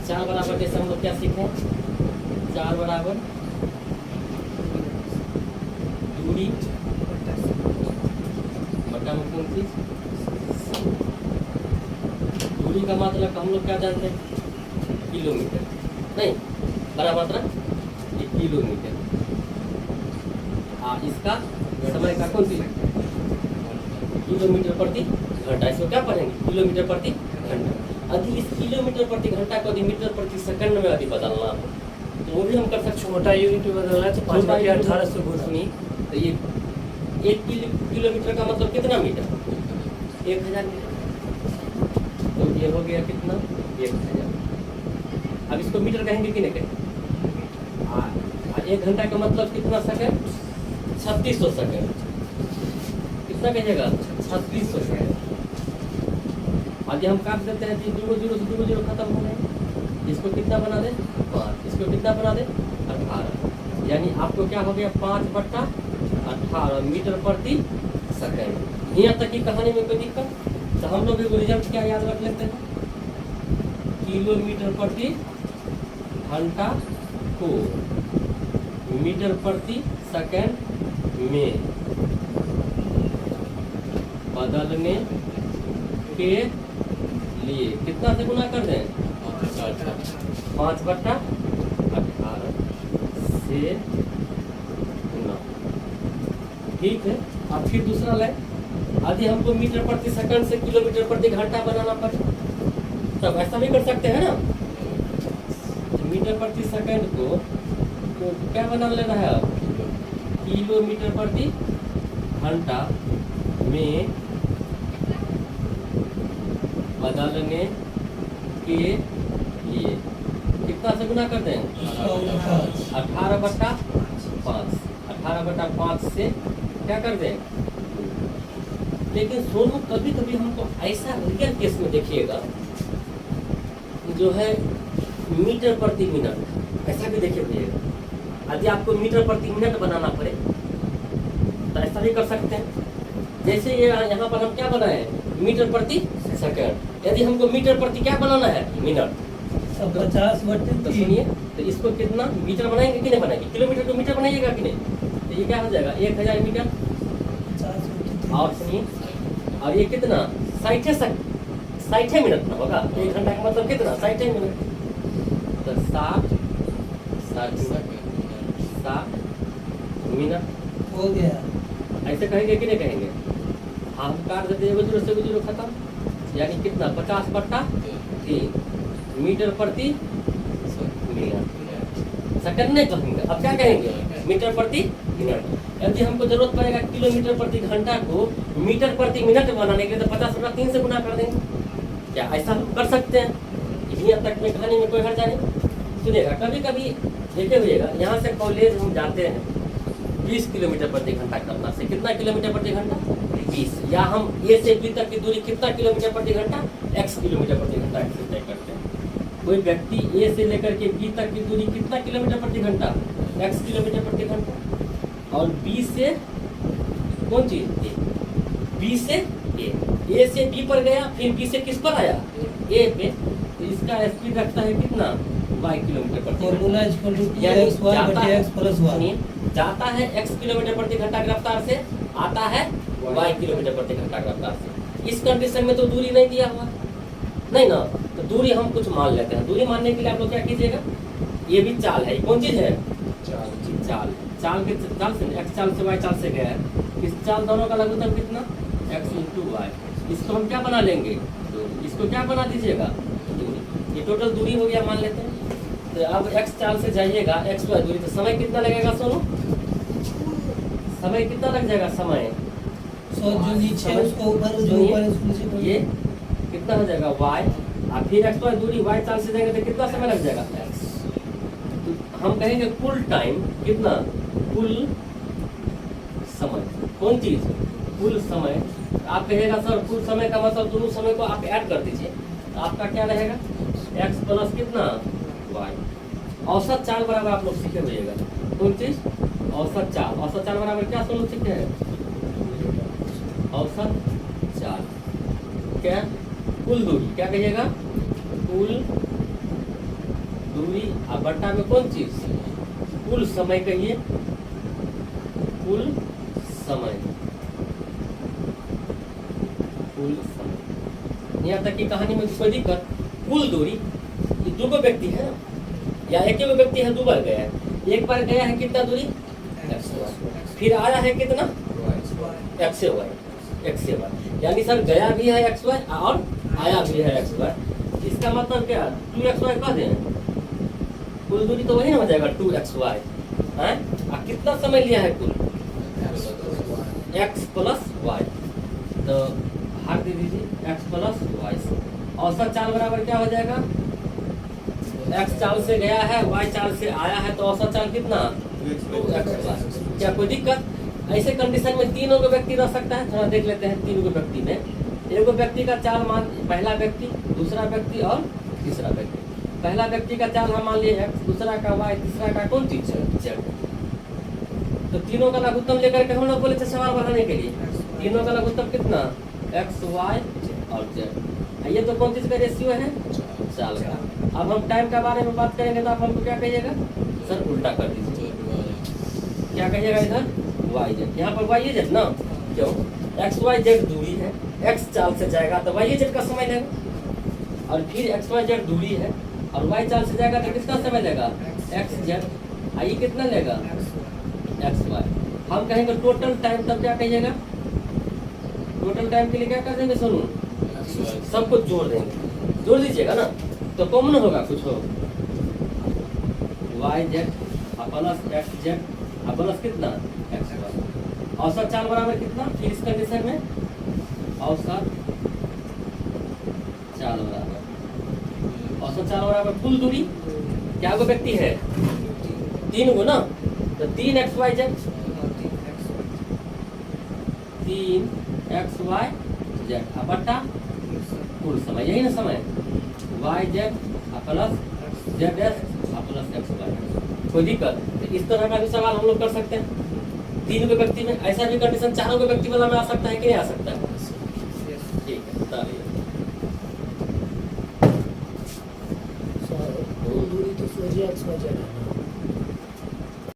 4 बराबर जैसे हम लोग क्या सीखे, 4 बराबर दूरी बटा में कौन चीज, दूरी का मतलब हम लोग क्या जानते हैं, किलोमीटर, नहीं बड़ा मात्रा ये किलोमीटर। हाँ, इसका समय का कौन सी, किलोमीटर प्रति घंटा। इसको क्या पढ़ेंगे, किलोमीटर प्रति घंटा। यदि इस किलोमीटर प्रति घंटा को यदि मीटर प्रति सेकंड में यदि बदलना हो तो वो भी हम कर सकते हैं। छोटा यूनिट बदलना है तो 5/1800 गुना। सुनिए, तो ये 1 किलोमीटर का मतलब कितना मीटर, 1000 मीटर। तो ये हो गया कितना, 1000। अब इसको मीटर कहेंगे कि नहीं कहेंगे। 1 घंटा का मतलब कितना सेकंड, 3600 सेकंड। कितना कहिएगा, 3600 सेकंड। यदि हम काट देते हैं 0 0 से 0 0 खत्म हो गए, इसको कितना बना दे 5, इसको कितना बना दे 18, यानी आपको क्या हो गया 5/18 मीटर प्रति सेकंड। यहाँ तक की कहानी में कोई दिक्कत, तो हम लोग एक रिजल्ट क्या याद रख लेते हैं, किलोमीटर प्रति घंटा को मीटर प्रति सेकंड में बदलने के लिए कितना से गुना कर दें, 5/18 से गुना। ठीक है। अब फिर दूसरा लाइन, यदि हमको मीटर प्रति सेकंड से किलोमीटर प्रति घंटा बनाना पड़े तब ऐसा भी कर सकते हैं ना। मीटर प्रति सेकंड को तो क्या बना लेना है, अब किलोमीटर प्रति घंटा में बदलने के लिए कितना से गुना कर दें, 18/5 से क्या कर दें। लेकिन सोनू कभी कभी हमको ऐसा रियल केस में देखिएगा जो है मीटर प्रति मिनट, ऐसा भी देखिएगा। यदि आपको मीटर प्रति मिनट बनाना पड़े तो ऐसा भी कर सकते हैं। जैसे ये यहाँ पर हम क्या बनाए, मीटर प्रति सेकंड। यदि हमको मीटर प्रति क्या बनाना है, मिनट, 50/3। तो सुनिए, तो इसको कितना मीटर बनाएंगे कि नहीं बनाएंगे, किलोमीटर को मीटर बनाइएगा कि नहीं, तो ये क्या हो जाएगा 1000 मीटर। और सुनिए, और ये कितना 60 मिनट ना होगा, 1 घंटा का मतलब कितना 60 मिनट, तो 60 मिनट हो गया। ऐसे कहेंगे कि नहीं कहेंगे। हम काट देते हैं 0 से 0 खत्म, यानी कितना 50/3 मीटर प्रति मिनट। सेकंड नहीं कहेंगे, अब क्या कहेंगे, मीटर प्रति मिनट। यदि हमको जरूरत पड़ेगा किलोमीटर प्रति घंटा को मीटर प्रति मिनट बनाने के लिए तो 50/3 से गुना कर देंगे। क्या ऐसा हम कर सकते हैं, यहाँ तक में कहानी में कोई हर्जा नहीं। सुनिएगा, कभी कभी देखे हुएगा, यहाँ से कॉलेज हम जाते हैं 20 किलोमीटर प्रति घंटा करना से, कितना किलोमीटर प्रति घंटा 20, या हम ए से बी तक की दूरी कितना किलोमीटर प्रति घंटा, x किलोमीटर प्रति घंटा से तय करते हैं। कोई व्यक्ति ए से लेकर के बी तक की दूरी कितना किलोमीटर प्रति घंटा, x किलोमीटर प्रति घंटा, और बी से कौन चीज, बी से ए से बी पर गया, फिर बी से किस पर आया, ए पे, तो इसका स्पीड रखता है कितना, y किलोमीटर प्रति घंटा। जाता है x किलोमीटर प्रति घंटा की रफ्तार से, आता है y किलोमीटर प्रति घंटा की रफ्तार से। इस कंडीशन में तो दूरी नहीं दिया हुआ, नहीं ना, तो दूरी हम कुछ मान लेते हैं। दूरी मानने के लिए आप लोग क्या कीजिएगा, ये भी चाल है, कौन चीज है, चाल के चाल से x चाल से y चाल से गया है, इस चाल दोनों का लघुत्तम कितना, x × y। इसको हम क्या बना लेंगे, इसको क्या बना दीजिएगा, दूरी। ये टोटल दूरी हो गया मान लेते हैं। तो अब x चाल से जाइएगा xy दूरी, तो समय कितना लगेगा सोनू, समय कितना लग जाएगा, समय जो नीचे उसको ऊपर, जो ऊपर उसको नीचे, ये कितना हो जाएगा y, और फिर xy दूरी y चाल से जाएंगे तो कितना समय लग जाएगा x। तो हम कहेंगे कुल टाइम कितना, कुल समय, कौन चीज, कुल समय। आप कहेगा सर कुल समय का मतलब दोनों समय को आप ऐड कर दीजिए, तो आपका क्या रहेगा, x प्लस कितना y। औसत चाल बराबर आप लोग सीखे हुएगा, कौन चीज, औसत चाल। औसत चाल बराबर क्या सब लोग सीखे हैं, औसत चाल क्या, कुल दूरी, क्या कहिएगा, कुल दूरी और बट्टा में कौन चीज, कुल समय कहिए, कुल समय, कुल समय। यहाँ तक की कहानी में कोई दिक्कत, कुल दूरी, ये दो गो व्यक्ति है ना, या एक ही व्यक्ति है, दो बार गया है, एक बार गया है कितना दूरी x y, फिर आया है कितना x से y, यानी सर गया भी है x y और आया भी है x y। इसका मतलब क्या, 2xy कह दें, कुल दूरी तो वही ना हो जाएगा 2xy है। कितना समय लिया है कुल, x प्लस y, तो भाग दे दीजिए x प्लस y से। औसत चाल बराबर क्या हो जाएगा, x चाल से गया है, y चाल से आया है, तो औसत चाल कितना 2xy। क्या कोई दिक्कत, ऐसे कंडीशन में तीनों को व्यक्ति रह सकता है। थोड़ा देख लेते हैं, तीनों को व्यक्ति में, एक व्यक्ति का चाल मान, पहला व्यक्ति, दूसरा व्यक्ति और तीसरा व्यक्ति। पहला व्यक्ति का चाल हम मान लिए x, दूसरा का y, तीसरा का कौन चीज z। तो तीनों का लघुत्तम लेकर के हम लोग बोले थे सवाल बढ़ाने के लिए, तीनों का लघुत्तम कितना x, y और z। ये तो कौन चीज का रेशियो है, चाल का। अब हम टाइम के बारे में बात करेंगे तो आप हमको क्या कहिएगा, सर उल्टा कर दीजिए, क्या कहिएगा इधर y z, यहाँ पर y z ना, क्यों, x y z दूरी है, x चाल से जाएगा तो y z का समय लेगा, और फिर x y z दूरी है और y चाल से जाएगा तो किसका समय लेगा, x z। ये कितना लेगा x y। हम कहेंगे टोटल टाइम, तब क्या कहिएगा, टोटल टाइम के लिए क्या कर देंगे, सुनो सबको जोड़ देंगे, जोड़ दीजिएगा ना, तो कॉमन होगा कुछ हो, y z plus x z plus कितना x y। औसत चाल बराबर कितना, फिर इस कंडीशन में औसत चाल बराबर, औसत चाल बराबर कुल दूरी, क्या गो व्यक्ति है, तीन गो ना, तो 3xy z, 3xy z बट्टा कुल समय, यही ना समय, y z plus z s plus x y। कोई दिक्कत, तो इस तरह का भी सवाल हम लोग कर सकते हैं। तीन को व्यक्ति में ऐसा भी कंडीशन चारों को व्यक्ति वाला में आ सकता है कि नहीं आ सकता है, ठीक है बताइए। दूरी तो सूर्य x y z है ना,